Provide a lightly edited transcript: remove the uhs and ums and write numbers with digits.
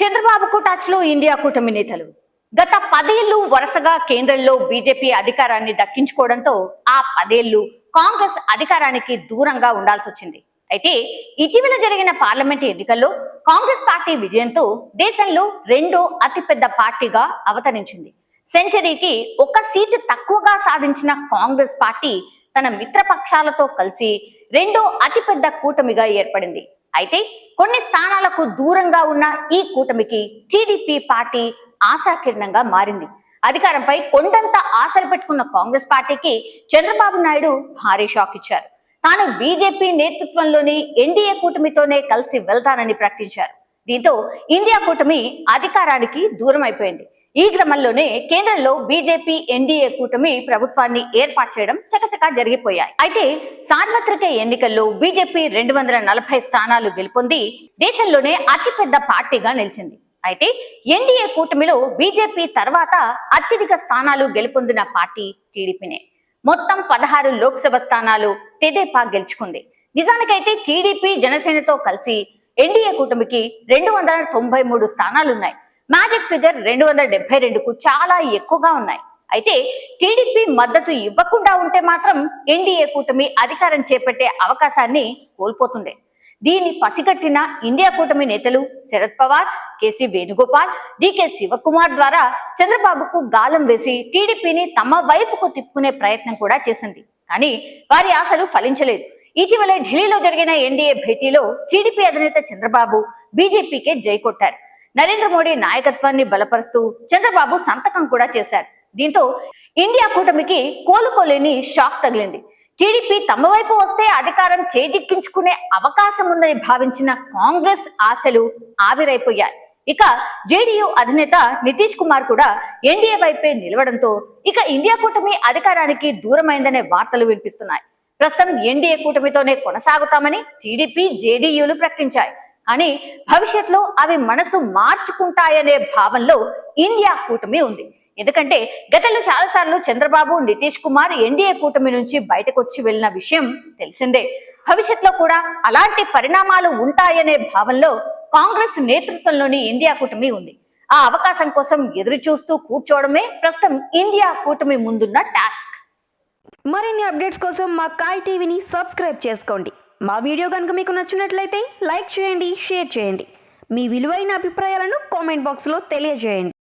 చంద్రబాబుకు టచ్ లో ఇండియా కూటమి నేతలు గత 10 ఏళ్లు వరుసగా కేంద్రంలో బీజేపీ అధికారాన్ని దక్కించుకోవడంతో ఆ 10 ఏళ్లు కాంగ్రెస్ అధికారానికి దూరంగా ఉండాల్సి వచ్చింది. అయితే ఇటీవల జరిగిన పార్లమెంట్ ఎన్నికల్లో కాంగ్రెస్ పార్టీ విజయంతో దేశంలో రెండో అతిపెద్ద పార్టీగా అవతరించింది. సెంచరీకి ఒక సీటు తక్కువగా సాధించిన కాంగ్రెస్ పార్టీ తన మిత్రపక్షాలతో కలిసి రెండో అతిపెద్ద కూటమిగా ఏర్పడింది. అయితే కొన్ని స్థానాలకు దూరంగా ఉన్న ఈ కూటమికి టీడీపీ పార్టీ ఆశాకిరణంగా మారింది. అధికారంపై కొండంత ఆశలు పెట్టుకున్న కాంగ్రెస్ పార్టీకి చంద్రబాబు నాయుడు భారీ షాక్ ఇచ్చారు. తాను బీజేపీ నేతృత్వంలోని ఎన్డీఏ కూటమితోనే కలిసి వెళ్తానని ప్రకటించారు. దీంతో ఇండియా కూటమి అధికారానికి దూరం అయిపోయింది. ఈ క్రమంలోనే కేంద్రంలో బీజేపీ ఎన్డీఏ కూటమి ప్రభుత్వాన్ని ఏర్పాటు చేయడం చకచకా జరిగిపోయాయి. అయితే సార్వత్రిక ఎన్నికల్లో బీజేపీ 240 స్థానాలు గెలుపొంది దేశంలోనే అతిపెద్ద పార్టీగా నిలిచింది. అయితే ఎన్డీఏ కూటమిలో బీజేపీ తర్వాత అత్యధిక స్థానాలు గెలుపొందిన పార్టీ టీడీపీనే. మొత్తం 16 లోక్సభ స్థానాలు తెదేపా గెలుచుకుంది. నిజానికైతే టీడీపీ జనసేనతో కలిసి ఎన్డీఏ కూటమికి 293 స్థానాలున్నాయి. మ్యాజిక్ ఫిగర్ 272కు చాలా ఎక్కువగా ఉన్నాయి. అయితే టీడీపీ మద్దతు ఇవ్వకుండా ఉంటే మాత్రం ఎన్డీఏ కూటమి అధికారం చేపట్టే అవకాశాన్ని కోల్పోతుండే. దీన్ని పసిగట్టిన ఇండియా కూటమి నేతలు శరద్ పవార్, కేసీ వేణుగోపాల్, డీకే శివకుమార్ ద్వారా చంద్రబాబుకు గాలం వేసి టీడీపీని తమ వైపుకు తిప్పుకునే ప్రయత్నం కూడా చేసింది. కానీ వారి ఆశలు ఫలించలేదు. ఇటీవలే ఢిల్లీలో జరిగిన ఎన్డీఏ భేటీలో టీడీపీ అధినేత చంద్రబాబు బీజేపీకే జై కొట్టారు. నరేంద్ర మోడీ నాయకత్వాన్ని బలపరుస్తూ చంద్రబాబు సంతకం కూడా చేశారు. దీంతో ఇండియా కూటమికి కోలుకోలేని షాక్ తగిలింది. టీడీపీ తమ వైపు వస్తే అధికారం చేజిక్కించుకునే అవకాశం ఉందని భావించిన కాంగ్రెస్ ఆశలు ఆవిరైపోయాయి. ఇక జేడీయూ అధినేత నితీష్ కుమార్ కూడా ఎన్డీఏ వైపే నిలవడంతో ఇక ఇండియా కూటమి అధికారానికి దూరమైందనే వార్తలు వినిపిస్తున్నాయి. ప్రస్తుతం ఎన్డీఏ కూటమితోనే కొనసాగుతామని టీడీపీ, జేడీయూలు ప్రకటించాయి. కానీ భవిష్యత్తులో అవి మనసు మార్చుకుంటాయనే భావంలో ఇండియా కూటమి ఉంది. ఎందుకంటే గతంలో చాలాసార్లు చంద్రబాబు, నితీష్ కుమార్ ఎన్డీఏ కూటమి నుంచి బయటకు వచ్చి వెళ్ళిన విషయం తెలిసిందే. భవిష్యత్తులో కూడా అలాంటి పరిణామాలు ఉంటాయనే భావంలో కాంగ్రెస్ నేతృత్వంలోని ఇండియా కూటమి ఉంది. ఆ అవకాశం కోసం ఎదురు చూస్తూ కూర్చోవడమే ప్రస్తుతం ఇండియా కూటమి ముందున్న టాస్క్. మరిన్ని అప్డేట్స్ కోసం మా కాయ్ టీవీని సబ్స్క్రైబ్ చేసుకోండి. మా వీడియో కనుక మీకు నచ్చినట్లయితే లైక్ చేయండి, షేర్ చేయండి. మీ విలువైన అభిప్రాయాలను కామెంట్ బాక్స్లో తెలియజేయండి.